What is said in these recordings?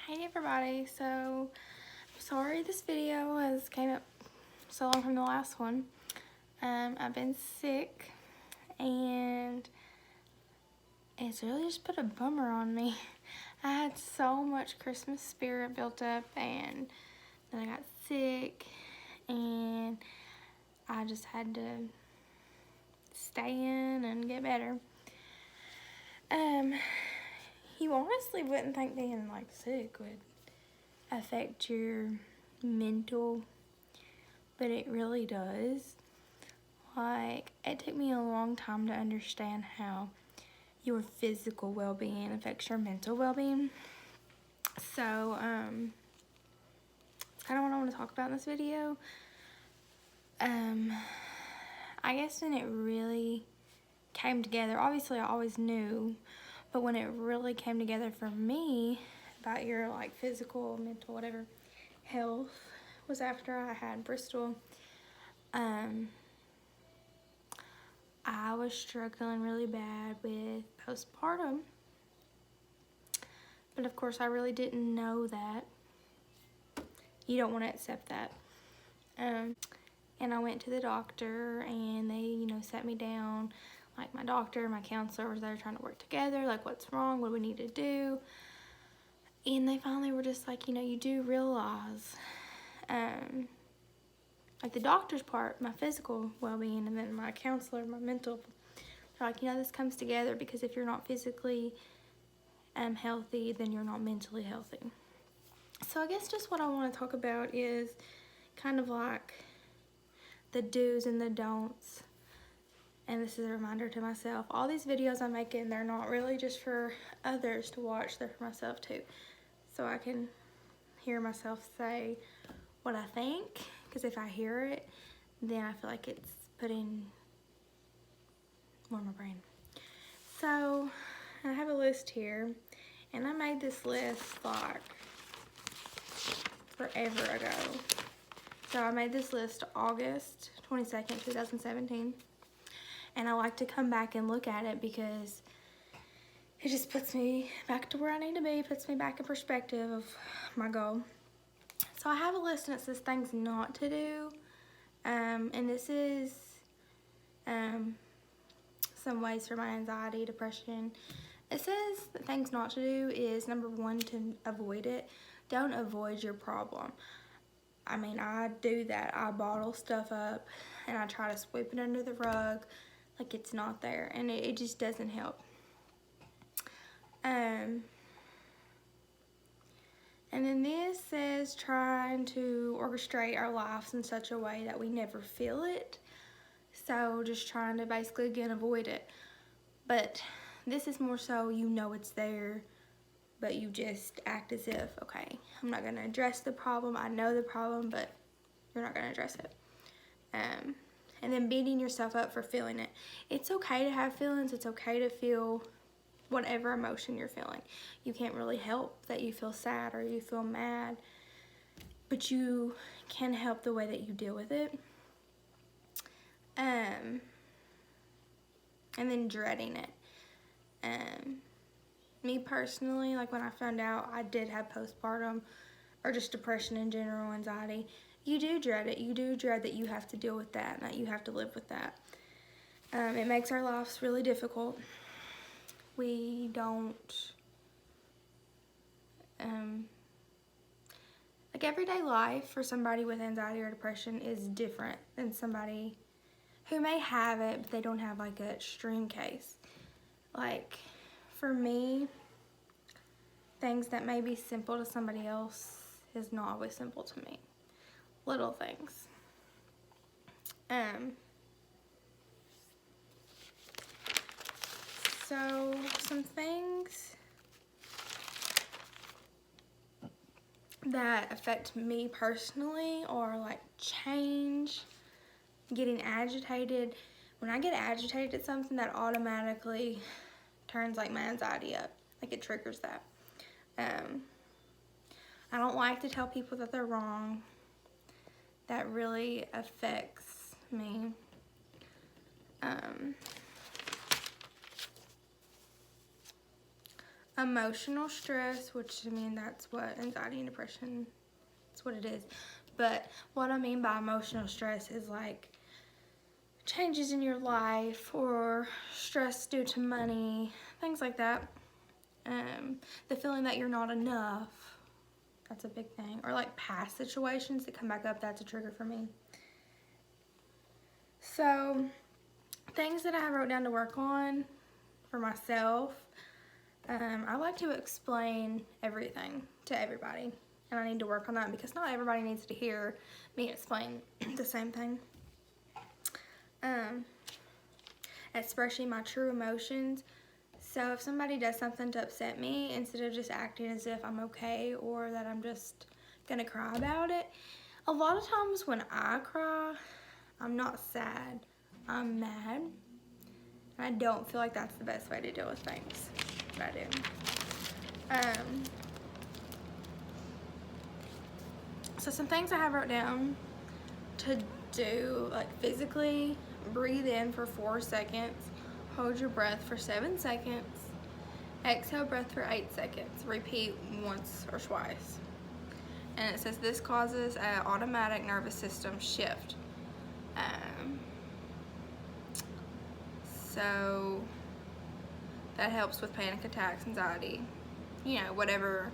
Hey everybody, so I'm sorry this video has came up so long from the last one. I've been sick and it's really just put a bummer on me. I had so much Christmas spirit built up and then I got sick and I just had to stay in and get better. You honestly wouldn't think being like sick would affect your mental, but it really does. Like, it took me a long time to understand how your physical well-being affects your mental well-being. So, it's kind of what I want to talk about in this video. I guess when it really came together, obviously I always knew, but when it really came together for me about your like physical, mental, whatever, health was after I had Bristol. I was struggling really bad with postpartum, but of course I really didn't know that. You don't want to accept that. And I went to the doctor and they, sat me down. Like my doctor, my counselor was there trying to work together. Like, what's wrong? What do we need to do? And they finally were just like, you do realize, like the doctor's part, my physical well-being, and then my counselor, my mental. They're like, this comes together because if you're not physically healthy, then you're not mentally healthy. So I guess just what I want to talk about is kind of like the do's and the don'ts. And this is a reminder to myself. All these videos I'm making, they're not really just for others to watch, they're for myself too. So I can hear myself say what I think, because if I hear it, then I feel like it's putting more in my brain. So I have a list here, and I made this list like forever ago. So I made this list August 22nd, 2017. And I like to come back and look at it because it just puts me back to where I need to be, puts me back in perspective of my goal. So I have a list and it says things not to do. And this is some ways for my anxiety, depression. It says that things not to do is, number one, to avoid it. Don't avoid your problem. I mean, I do that. I bottle stuff up and I try to sweep it under the rug like it's not there, and it just doesn't help. And then this says trying to orchestrate our lives in such a way that we never feel it. So just trying to basically, again, avoid it. But this is more so it's there, but you just act as if, okay, I'm not going to address the problem. I know the problem, but you're not going to address it. And then beating yourself up for feeling it. It's okay to have feelings. It's okay to feel whatever emotion you're feeling. You can't really help that you feel sad or you feel mad, but you can help the way that you deal with it. And then dreading it. Me personally, like when I found out I did have postpartum or just depression in general, anxiety, you do dread it. You do dread that you have to deal with that and that you have to live with that. It makes our lives really difficult. We don't, like everyday life for somebody with anxiety or depression is different than somebody who may have it, but they don't have like an extreme case. Like for me, things that may be simple to somebody else is not always simple to me. Little things. So some things that affect me personally or like change, getting agitated. When I get agitated at something, that automatically turns like my anxiety up. Like it triggers that. I don't like to tell people that they're wrong. That really affects me. emotional stress, which I mean that's what anxiety and depression, that's what it is. But what I mean by emotional stress is like changes in your life or stress due to money, things like that. The feeling that you're not enough, that's a big thing. Or like past situations that come back up, that's a trigger for me. So things that I wrote down to work on for myself, I like to explain everything to everybody, and I need to work on that because not everybody needs to hear me explain the same thing. Expressing my true emotions. So if somebody does something to upset me, instead of just acting as if I'm okay or that I'm just gonna cry about it, a lot of times when I cry, I'm not sad, I'm mad. And I don't feel like that's the best way to deal with things, but I do. So some things I have wrote down to do, like physically, breathe in for 4 seconds, hold your breath for 7 seconds, exhale breath for 8 seconds, repeat once or twice. And it says this causes an automatic nervous system shift. So that helps with panic attacks, anxiety, you know, whatever.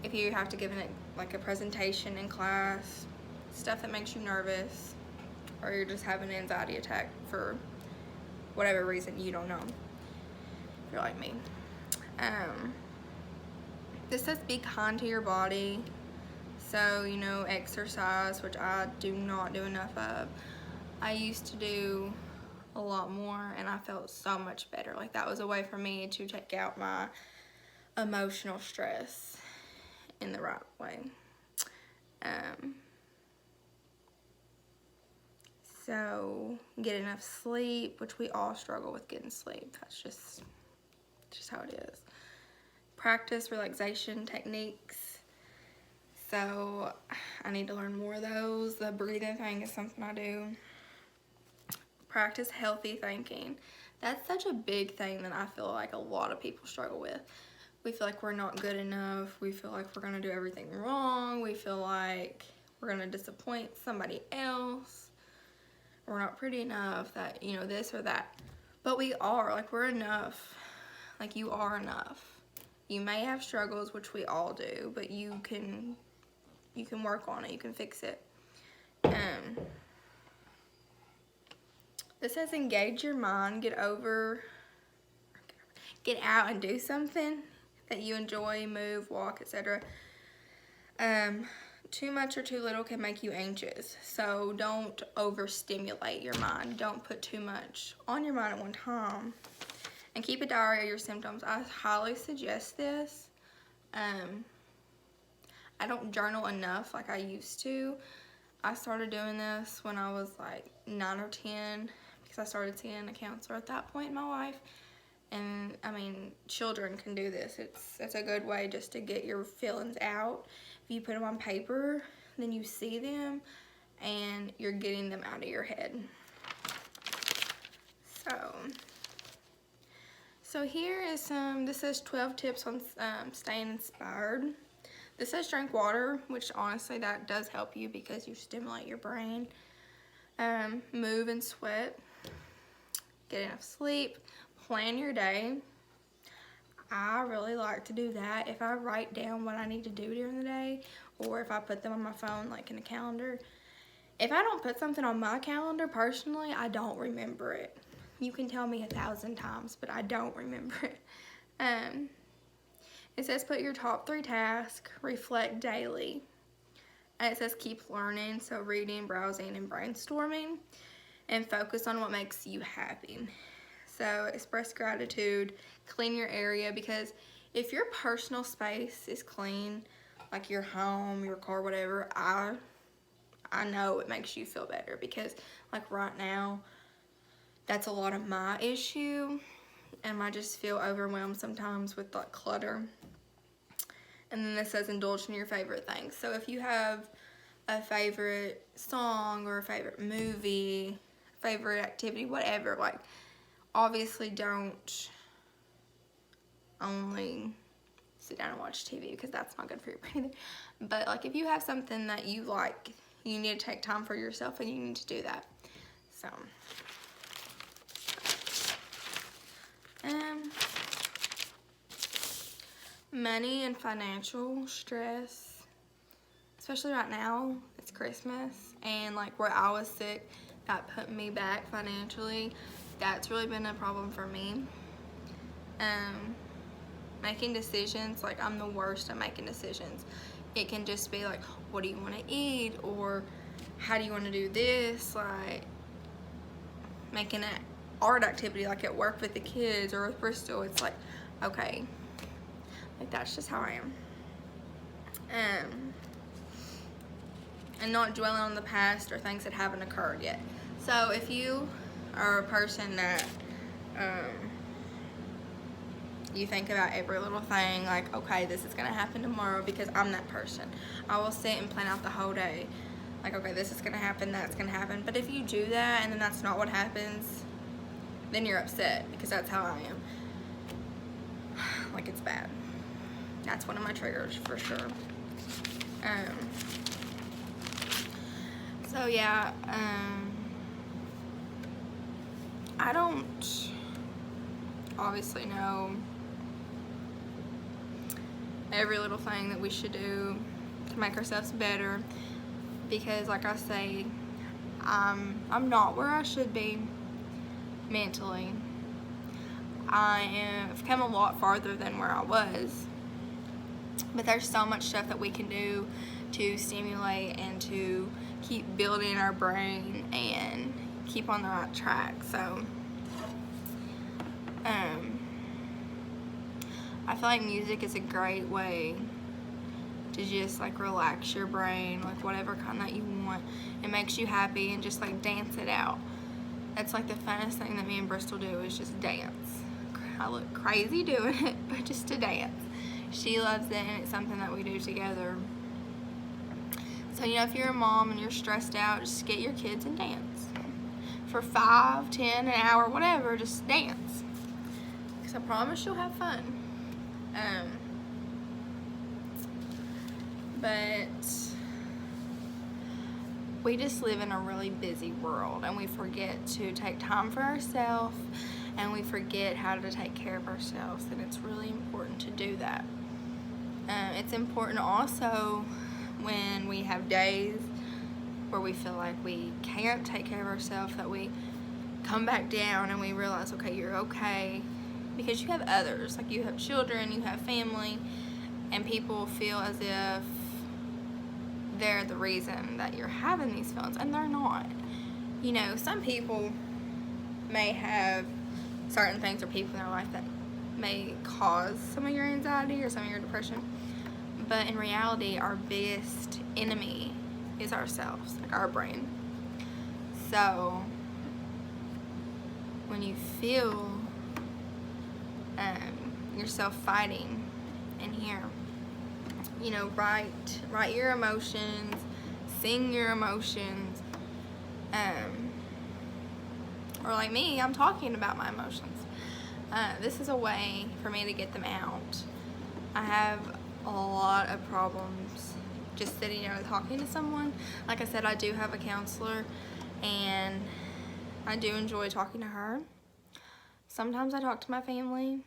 If you have to give like a presentation in class, stuff that makes you nervous, or you're just having an anxiety attack for whatever reason, you don't know. If you're like me. This says be kind to your body. So, you know, exercise, which I do not do enough of. I used to do a lot more and I felt so much better. Like that was a way for me to take out my emotional stress in the right way. So get enough sleep, which we all struggle with getting sleep. That's just how it is. Practice relaxation techniques. So I need to learn more of those. The breathing thing is something I do. Practice healthy thinking. That's such a big thing that I feel like a lot of people struggle with. We feel like we're not good enough. We feel like we're gonna do everything wrong. We feel like we're gonna disappoint somebody else. We're not pretty enough, that, you know, this or that. But we are, like, we're enough. Like, you are enough. You may have struggles, which we all do, but you can work on it. You can fix it. This says engage your mind, get out and do something that you enjoy, move, walk, etc. Too much or too little can make you anxious. So don't overstimulate your mind. Don't put too much on your mind at one time. And keep a diary of your symptoms. I highly suggest this. I don't journal enough like I used to. I started doing this when I was like 9 or 10 because I started seeing a counselor at that point in my life. And I mean, children can do this. It's a good way just to get your feelings out. If you put them on paper, then you see them and you're getting them out of your head. So here is this says 12 tips on staying inspired. This says drink water, which honestly that does help you because you stimulate your brain. Move and sweat. Get enough sleep. Plan your day. I really like to do that. If I write down what I need to do during the day, or if I put them on my phone like in a calendar. If I don't put something on my calendar personally, I don't remember it. You can tell me 1,000 times, but I don't remember it. It says put your top 3 tasks, reflect daily. And it says keep learning, so reading, browsing, and brainstorming. And focus on what makes you happy. So express gratitude, clean your area, because if your personal space is clean, like your home, your car, whatever, I know it makes you feel better, because like right now, that's a lot of my issue, and I just feel overwhelmed sometimes with like clutter. And then this says indulge in your favorite things. So if you have a favorite song or a favorite movie, favorite activity, whatever, like obviously don't only sit down and watch TV, because that's not good for your brain either. But like if you have something that you like, you need to take time for yourself, and you need to do that. So money and financial stress, especially right now. It's Christmas, and like where I was sick, that put me back financially. That's really been a problem for me. Making decisions, like I'm the worst at making decisions. It can just be like, what do you want to eat, or how do you want to do this, like making an art activity like at work with the kids or with Bristol. It's like, okay, like that's just how I am. And not dwelling on the past or things that haven't occurred yet. So if you are a person that you think about every little thing, like, okay, this is gonna happen tomorrow, because I'm that person. I will sit and plan out the whole day. Like, okay, this is gonna happen, that's gonna happen. But if you do that and then that's not what happens, then you're upset, because that's how I am. Like, it's bad. That's one of my triggers for sure. So yeah, I don't obviously know every little thing that we should do to make ourselves better, because like I say, I'm not where I should be mentally. I've come a lot farther than where I was, but there's so much stuff that we can do to stimulate and to keep building our brain and keep on the right track. So I feel like music is a great way to just like relax your brain, like whatever kind that you want. It makes you happy, and just like dance it out. That's like the funnest thing that me and Bristol do, is just dance. I look crazy doing it, but just to dance. She loves it, and it's something that we do together. So, you know, if you're a mom and you're stressed out, just get your kids and dance. For 5, 10, an hour, whatever, just dance. Because I promise you'll have fun. But we just live in a really busy world, and we forget to take time for ourselves, and we forget how to take care of ourselves, and it's really important to do that. It's important also when we have days where we feel like we can't take care of ourselves, that we come back down and we realize, okay, you're okay, because you have others, like you have children, you have family, and people feel as if they're the reason that you're having these feelings, and they're not. You know, some people may have certain things or people in their life that may cause some of your anxiety or some of your depression, but in reality, our biggest enemy is ourselves, like our brain. So when you feel yourself fighting in here, you know, write your emotions, sing your emotions, or like me, I'm talking about my emotions. This is a way for me to get them out. I have a lot of problems just sitting there and talking to someone. Like I said, I do have a counselor, and I do enjoy talking to her. Sometimes I talk to my family.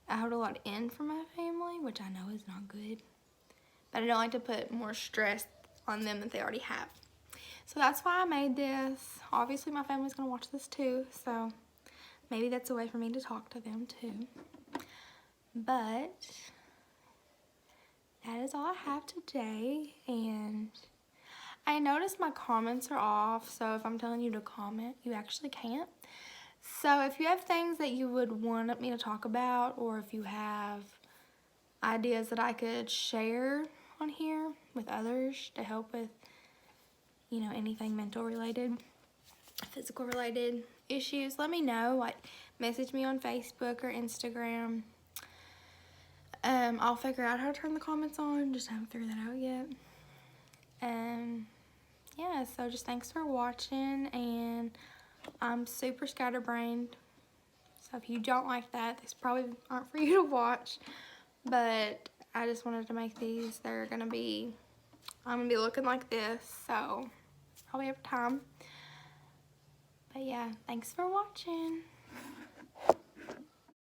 I hold a lot in for my family, which I know is not good, but I don't like to put more stress on them that they already have. So that's why I made this. Obviously my family's gonna watch this too, so maybe that's a way for me to talk to them too. But that is all I have today, and I noticed my comments are off, so if I'm telling you to comment, you actually can't. So if you have things that you would want me to talk about, or if you have ideas that I could share on here with others to help with, you know, anything mental related, physical related issues, let me know. Like, message me on Facebook or Instagram. I'll figure out how to turn the comments on, just haven't figured that out yet. Yeah, so just thanks for watching, and I'm super scatterbrained, so if you don't like that, these probably aren't for you to watch. but I just wanted to make these. I'm gonna be looking like this, so probably over time. But yeah, thanks for watching.